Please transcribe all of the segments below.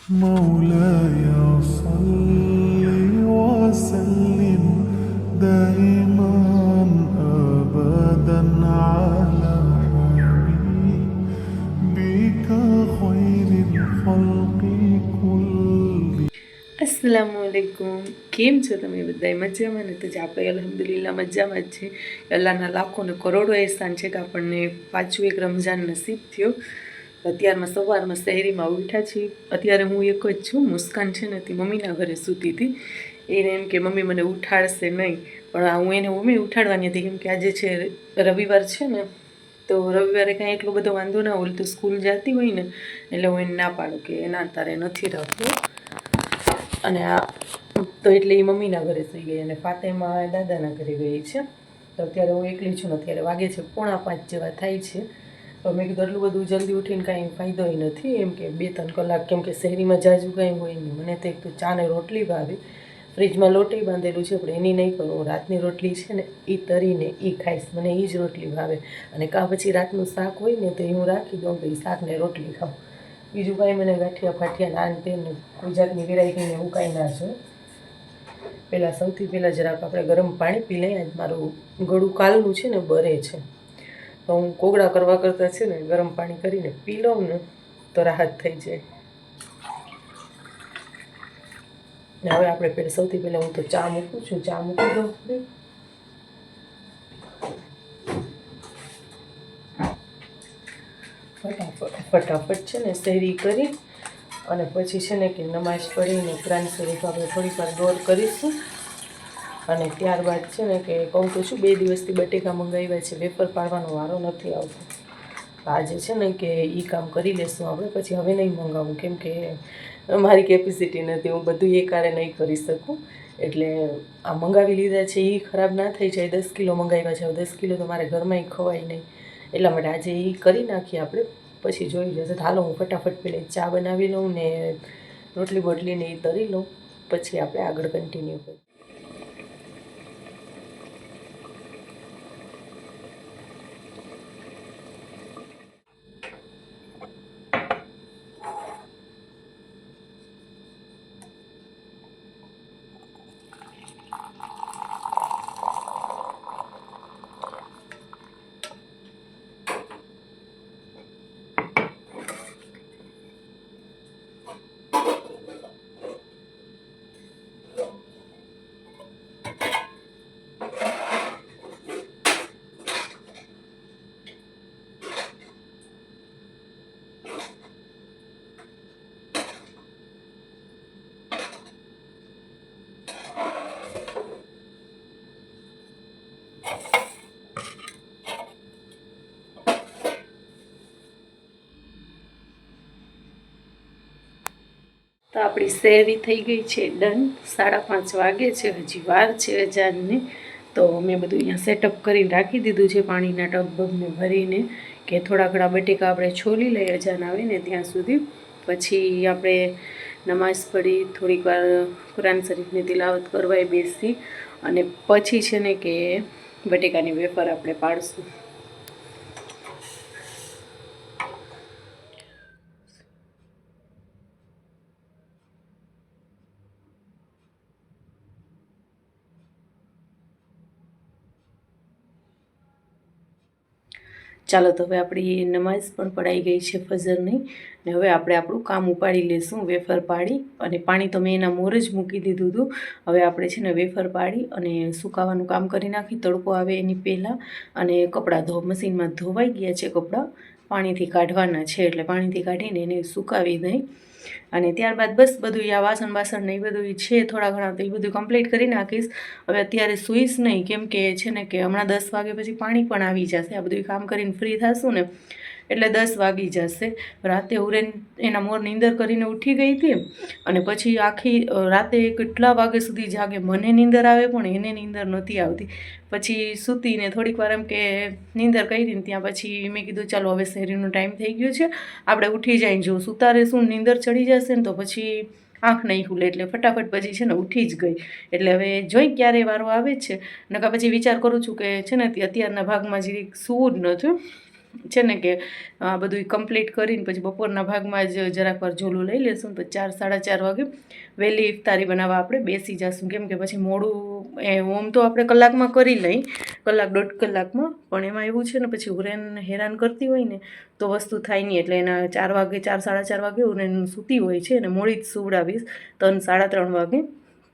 مولاي صل وسلم دائما أبدا على حبيبك خير الخلق كلهم. अस्सलामुअलैकुम। કેમ છો તમે બધા? મજામાં ને? તો જ આપણે અલ્હમ્દુલિલ્લાહ મજામાં જ છે. અલ્લાહના લાખો ને કરોડો એહસાન છે કે આપણને પાછું એક રમઝાન નસીબ થયો. અત્યારમાં સવારમાં શહેરીમાં ઉઠ્યા છીએ. અત્યારે હું એક જ છું. મુસ્કાન છે ને તે મમ્મીના ઘરે સૂતી હતી. એને એમ કે મમ્મી મને ઉઠાડશે નહીં, પણ હું એને મમ્મી ઉઠાડવાની હતી કેમ કે આજે છે રવિવાર છે ને, તો રવિવારે કાંઈ એટલો બધો વાંધો ના હોય, તો સ્કૂલ જતી હોય ને એટલે હું એને ના પાડું કે એના તારે નથી રાખવું. અને આ તો એટલે એ મમ્મીના ઘરે સુઈ ગઈ અને ફાતેમાં દાદાના ઘરે ગઈ છે. તો અત્યારે હું એકલી છું ને, અત્યારે વાગે છે 4:45 જેવા થાય છે. તો મેં કીધું એટલું બધું જલ્દી ઉઠીને કાંઈ ફાયદો નથી, એમ કે 2-3 કલાક, કેમ કે શહેરીમાં જાજુ કાંઈ હોય નહીં. મને તો એક તો ચા ને રોટલી ભાવે, ફ્રીજમાં લોટે બાંધેલું છે પણ એની નહીં કરું. રાતની રોટલી છે ને એ તરીને એ ખાઈશ, મને એ જ રોટલી ભાવે. અને કાં પછી રાતનું શાક હોય ને તો એ હું રાખી દઉં, તો એ શાકને રોટલી ખાઉં. બીજું કાંઈ મને ગાંઠિયા ફાઠિયા નાન તેમને ગુજરાતની વેરાયટીને એવું કાંઈ ના છે. પહેલાં સૌથી પહેલાં જરાક આપણે ગરમ પાણી પી લઈએ. આજ મારું ગળું કાલનું છે ને બરે છે, તો હું કોગળા કરવા કરતાં છે ને ગરમ પાણી કરીને પી લઉં ને તો રાહત થઈ જાય. ને હવે આપણે પહેલાં સૌથી પહેલાં હું તો ચા મૂકું છું, ચા મૂકી દઉં. ફટાફટ છે ને શેરી કરી અને પછી છે ને કે નમાઝ પડીને કુરાન શરીફ આપણે થોડીક વાર દોડ કરીશું. અને ત્યારબાદ છે ને કે કહું તો છું 2 દિવસથી બટેકા મંગાવ્યા છે, વેફર પાડવાનો વારો નથી આવતો. આજે છે ને કે એ કામ કરી લેશું આપણે, પછી હવે નહીં મંગાવું કેમ કે મારી કેપેસિટી નથી, હું બધું એકારે નહીં કરી શકું. એટલે આ મંગાવી લીધા છે એ ખરાબ ના થઈ જાય. 10 કિલો મંગાવ્યા છે, 10 કિલો તો મારે ઘરમાં ખવાય નહીં. એટલા માટે આજે એ કરી નાખીએ આપણે, પછી જોઈ જશે. હાલો હું ફટાફટ પહેલાં ચા બનાવી લઉં ને રોટલી બોટલીને એ તરી લઉં, પછી આપણે આગળ કન્ટિન્યુ કરીએ. તો આપણી શેરી થઈ ગઈ છે ડન. 5:30 વાગે છે, હજી વાર છે અજાનને. તો મેં બધું અહીંયા સેટઅપ કરીને રાખી દીધું છે, પાણીના ટબ બબને ભરીને, કે થોડા ઘણા બટેકા આપણે છોલી લઈએ અજાન આવે ને ત્યાં સુધી. પછી આપણે નમાઝ પઢી થોડીક વાર કુરાન શરીફની તિલાવત કરવાય બેસી, અને પછી છે ને કે બટેકાની વેફર આપણે પાડશું. ચાલો તો હવે આપણી નમાઝ પણ પડાઈ ગઈ છે ફજરની, ને હવે આપણે આપણું કામ ઉપાડી લઈશું. વેફર પાડી અને પાણી તો મેં એના મોર જ મૂકી દીધું હતું. હવે આપણે છે ને વેફર પાડી અને સુકાવાનું કામ કરી નાખી, તડકો આવે એની પહેલાં. અને કપડાં મશીનમાં ધોવાઈ ગયા છે, કપડાં પાણીથી કાઢવાના છે, એટલે પાણીથી કાઢીને એને સુકાવી દઈ. અને ત્યારબાદ બસ બધું આ વાસણ બાસણ ને એ બધું છે થોડા ઘણા, તો એ બધું કમ્પ્લીટ કરી નાખીશ. હવે અત્યારે સૂઈશ નહીં કેમ કે છે ને કે હમણાં 10 વાગે પછી પાણી પણ આવી જશે. આ બધું કામ કરીને ફ્રી થશું ને એટલે 10 વાગી જશે. રાતે ઉરેન એના મોર નીંદર કરીને ઉઠી ગઈ હતી, અને પછી આખી રાતે કેટલા વાગે સુધી જાગે, મને નીંદર આવે પણ એને નીંદર નહોતી આવતી. પછી સૂતીને થોડીક વાર એમ કે નીંદર કરીને ત્યાં પછી મેં કીધું ચાલો હવે શેરીનો ટાઈમ થઈ ગયો છે, આપણે ઉઠી જઈને જો સૂતા રહેશું નીંદર ચડી જશે ને તો પછી આંખ નહીં ખુલે. એટલે ફટાફટ પછી છે ને ઉઠી જ ગઈ. એટલે હવે જોઈ ક્યારે વારો આવે છે, નકા પછી વિચાર કરું છું કે છે ને અત્યારના ભાગમાં જે સૂવું જ નથી. છે ને કે આ બધું કમ્પ્લીટ કરીને પછી બપોરના ભાગમાં જ જરાક વાર ઝોલું લઈ લેશું પછી 4 સાડા 4 વાગે વહેલી ઇફતારી બનાવવા આપણે બેસી જશું કેમ કે પછી મોડું ઓમ તો આપણે કલાકમાં કરી લઈ કલાક દોઢ કલાકમાં પણ એમાં એવું છે ને પછી હુરેન હેરાન કરતી હોય ને તો વસ્તુ થાય નહીં એટલે એના 4 વાગે 4 સાડા 4 વાગે હુરેન સૂતી હોય છે અને મોડી જ સુવડાવીશ 3 સાડા 3 વાગે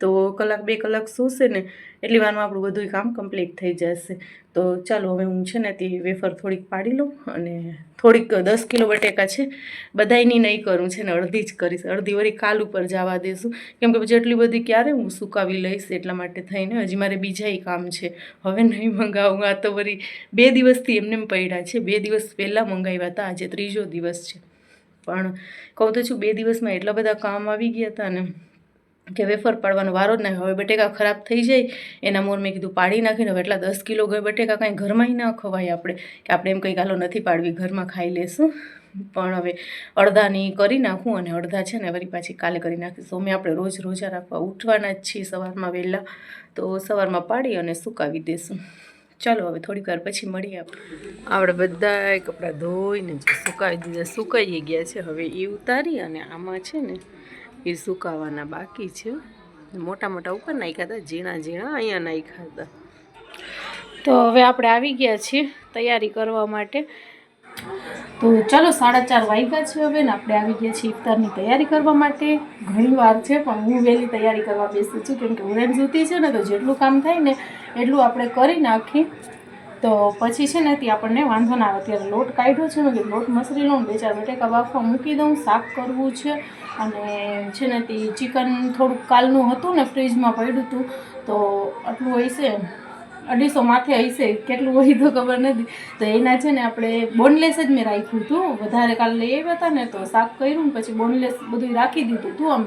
તો કલાક 2 કલાક સૂશે ને એટલી વારમાં આપણું બધું કામ કમ્પ્લીટ થઈ જશે તો ચાલો હવે હું છે ને તે વેફર થોડીક પાડી લઉં અને થોડીક 10 કિલો બટેકા છે બધાયની નહીં કરું છે ને અડધી જ કરીશ અડધી વળી કાલ ઉપર જવા દેશું કેમ કે પછી એટલી બધી ક્યારે હું સુકાવી લઈશ એટલા માટે થઈને હજી મારે બીજાય કામ છે હવે નહીં મંગાવું આ તો વળી 2 દિવસથી એમને પડ્યા છે 2 દિવસ પહેલાં મંગાવ્યા હતા આજે 3જો દિવસ છે પણ કહું તો છું 2 દિવસમાં એટલા બધા કામ આવી ગયા હતા ને કે વેફર પાડવાનો વારો જ ના હવે બટેકા ખરાબ થઈ જાય એના મોર મેં કીધું પાડી નાખીને હવે એટલા 10 કિલો બટેકા કાંઈ ઘરમાં ના ખવાય આપણે કે આપણે એમ કંઈ ગાલો નથી પાડવી ઘરમાં ખાઈ લેશું પણ હવે અડધાની કરી નાખું અને અડધા છે ને વળી પાછી કાલે કરી નાખીશું અમે આપણે રોજ રોજા રાખવા ઉઠવાના જ છીએ સવારમાં વહેલા તો સવારમાં પાડી અને સુકાવી દઈશું ચાલો હવે થોડીક વાર પછી મળીએ આપણે બધા કપડાં ધોઈને સુકાવી દીધા સુકાઈ ગયા છે હવે એ ઉતારી અને આમાં છે ને એ સુકાવાના બાકી છે મોટા મોટા ઉપર નાખ્યા હતા ઝીણા ઝીણા અહીંયા નાખ્યા હતા તો હવે આપણે આવી ગયા છીએ તૈયારી કરવા માટે તો ચાલો 4:30 વાગ્યા છે હવે ને આપણે આવી ગયા છીએ ઇફતારની તૈયારી કરવા માટે ઘણી વાર છે પણ હું વહેલી તૈયારી કરવા બેસું છું કેમ કે હુરેન સૂતી છે ને તો જેટલું કામ થાય ને એટલું આપણે કરી નાખી તો પછી છે ને તે આપણને વાંધો ના આવે ત્યારે લોટ કાઢ્યો છે ને કે લોટ મસરી લઉં 2-4 બટેકા બાફવા મૂકી દઉં શાક કરવું છે અને છે ને તે ચિકન થોડુંક કાલનું હતું ને ફ્રીજમાં પડ્યું હતું તો આટલું હોય છે 250 માથે હશે કેટલું હોય તો ખબર નથી તો એના છે ને આપણે બોનલેસ જ મેં રાખ્યું હતું વધારે કાલ લઈ આવ્યા હતા ને તો શાક કર્યું ને પછી બોનલેસ બધું રાખી દીધું હતું આમ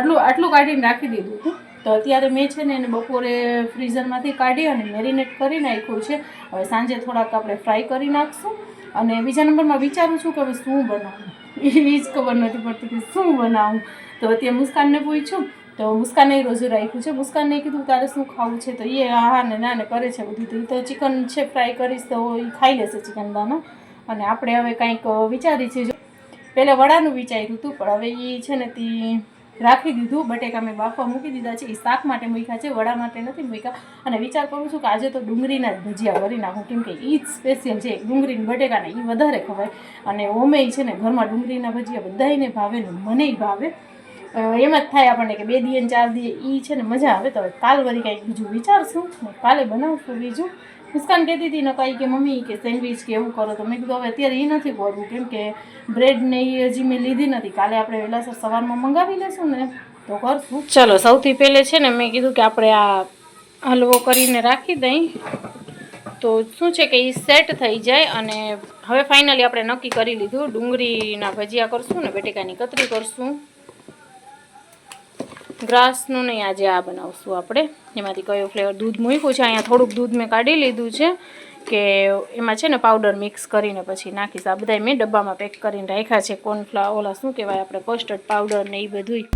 આટલું કાઢીને રાખી દીધું હતું તો અત્યારે મેં છે ને એને બપોરે ફ્રીઝરમાંથી કાઢી અને મેરિનેટ કરી નાખ્યું છે હવે સાંજે થોડાક આપણે ફ્રાય કરી નાખશું અને બીજા નંબરમાં વિચારું છું કે હવે શું બનાવું એ જ ખબર નથી પડતી કે શું બનાવું તો અત્યારે મુસ્કાનને પૂછ્યું તો મુસ્કાને રોજુ રાખ્યું છે મુસ્કાનને કીધું તારે શું ખાવું છે તો એ હા ને ના ને કરે છે બધું તો ચિકન છે ફ્રાય કરીશ તો એ ખાઈ લેશે ચિકન દાના અને આપણે હવે કંઈક વિચારી છે પહેલાં વડાનું વિચાર્યું હતું પણ હવે એ છે ને તે રાખી દીધું બટેકા મેં બાફવા મૂકી દીધા છે એ શાક માટે મૂક્યા છે વડા માટે નથી મૂક્યા અને વિચાર કરું છું કે આજે તો ડુંગળીના જ ભજીયા કરી નાખું કેમ કે એ જ સ્પેશિયલ છે ડુંગળીના બટેકાને એ વધારે ખવાય અને ઓમેય છે ને ઘરમાં ડુંગળીના ભજીયા બધાને ભાવે ને મનેય ભાવે એમ જ થાય આપણને કે 2 દી અને 4 દી એ છે ને મજા આવે તો કાલ વળી કંઈક બીજું વિચારશું કાલે બનાવશું બીજું મુસ્કાન કહેતી હતી ને કાંઈ કે મમ્મી કે સેન્ડવિચ કે એવું કરો તો મેં કીધું હવે અત્યારે એ નથી કરવું કેમ કે બ્રેડ ને એ હજી મેં લીધી નથી કાલે આપણે વહેલાસર સવારમાં મંગાવી લેશું ને તો કરશું ચાલો સૌથી પહેલે છે ને મેં કીધું કે આપણે આ હલવો કરીને રાખી દઈ તો શું છે કે એ સેટ થઈ જાય અને હવે ફાઇનલી આપણે નક્કી કરી લીધું ડુંગળીના ભજીયા કરશું ને બટેકાની કતરી કરશું ગ્રાસનું નહીં આજે આ બનાવશું આપણે એમાંથી કયો ફ્લેવર દૂધ મૂક્યું છે અહીંયા થોડુંક દૂધ મેં કાઢી લીધું છે કે એમાં છે ને પાવડર મિક્સ કરીને પછી નાખીશ આ બધા મેં ડબ્બામાં પેક કરીને રાખ્યા છે કોર્નફ્લાવર ઓલા શું કહેવાય આપણે કસ્ટર્ડ પાવડર ને એ બધું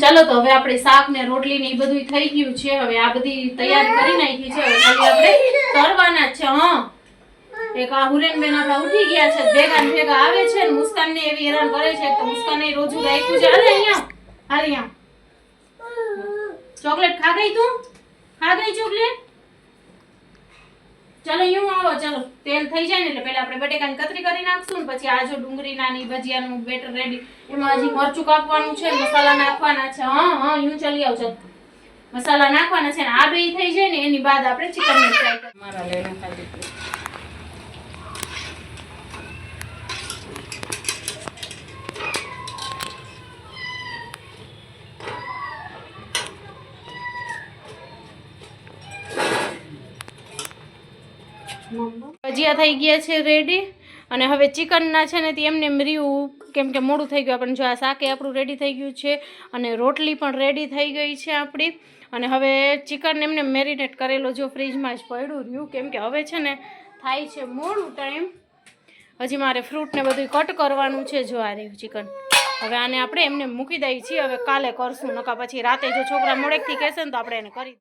ચાલો તો હવે આપણે શાક ને રોટલી ને એ બધું થઈ ગયું છે હવે આ બધી તૈયારી કરી નાખી છે હવે ખાલી આપણે તળવાના છે હા એક આ હુરેન બેન આપડા ઉઠી ગયા છે ભેગા આવે છે ને મુસ્કાન ને એવી હેરાન કરે છે તો મુસ્કાન ને રોજુ રાખ્યું છે હાલે અહીંયા ચોકલેટ ખા ગઈ તું ખા ગઈ ચોકલેટ ચાલો યું આવો ચાલો તેલ થઈ જાય ને એટલે પહેલા આપણે બટેકાની કતરી કરી નાખશું ને પછી આ જો ડુંગળીના ની ભજીયાનું બેટર રેડી એમાં હજી મરચું કાપવાનું છે મસાલા નાખવાના છે હા યું ચાલી આવ ચાલ મસાલા નાખવાના છે ને આ બે થઈ જાય ને એની બાદ આપણે ચિકન ને ફ્રાય કરી મારા લેના ખાલી ભજીયા થઈ ગયા છે રેડી અને હવે ચિકનના છે ને તે એમને રહ્યું કેમ કે મોડું થઈ ગયું આપણને. જો આ શાકે આપણું રેડી થઈ ગયું છે અને રોટલી પણ રેડી થઈ ગઈ છે આપણી. અને હવે ચિકન એમને મેરિનેટ કરેલો જો ફ્રીજમાં જ પડ્યું રહ્યું કેમ કે હવે છે ને થાય છે મોડું ટાઈમ. હજી મારે ફ્રૂટ ને બધું કટ કરવાનું છે. જો આ રહ્યું ચિકન. હવે આને આપણે એમને મૂકી દઈએ છીએ. હવે કાલે કરશું, નકા પછી રાતે જો છોકરા મોડેકથી કહેશે ને તો આપણે એને કરી.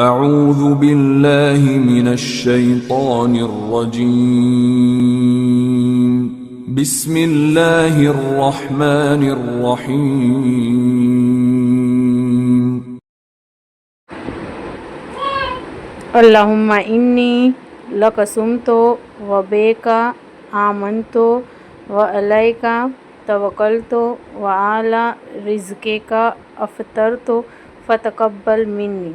أعوذ بالله من الشيطان الرجيم بسم الله الرحمن الرحيم اللهم إني لك صمت وبك آمنت وعليك توكلت وعلى رزقك أفطرت فتقبل مني.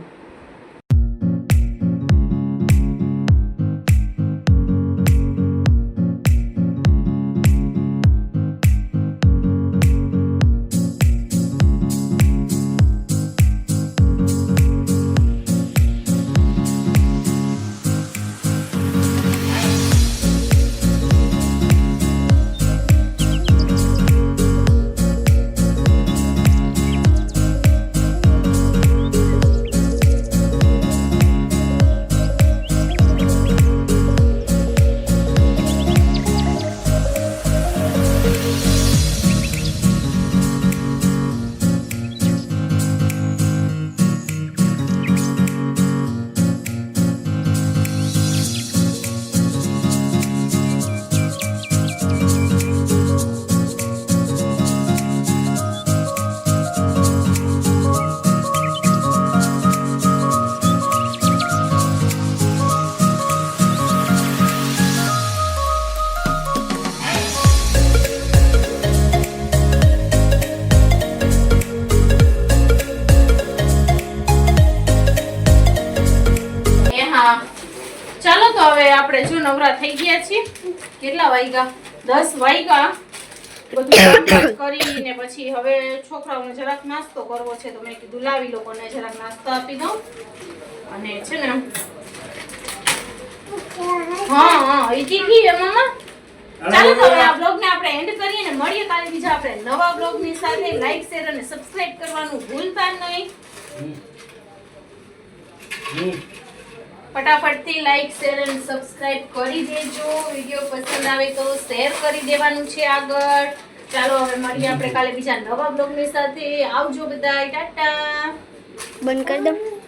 ચાલો તો હવે આપણે જો નવરા થઈ ગયા છીએ. કેટલા વાગ્યા? 10 વાગ્યા. બધું કામકાજ કરીને પછી હવે છોકરાઓને જરાક નાસ્તો કરવો છે તો મેં કીધું લાવી લોકોને જરાક નાસ્તો આપી દઉં. અને છે ને હા એ તીખી હે મમ્મા. ચાલો તો હવે આ બ્લોગને આપણે એન્ડ કરીએ ને મળીએ કાલે બીજા આપણે નવા બ્લોગની સાથે. લાઈક શેર અને સબસ્ક્રાઇબ કરવાનું ભૂલતા નહીં. ફટાફટથી લાઈક શેર અને સબસ્ક્રાઇબ કરી દેજો. વિડીયો પસંદ આવે તો શેર કરી દેવાનું છે આગળ. ચાલો હવે મળીએ આપણે કાલે બીજા નવા બ્લોગની સાથે. આવજો બધાય. ટાટા. બંધ કરી દો.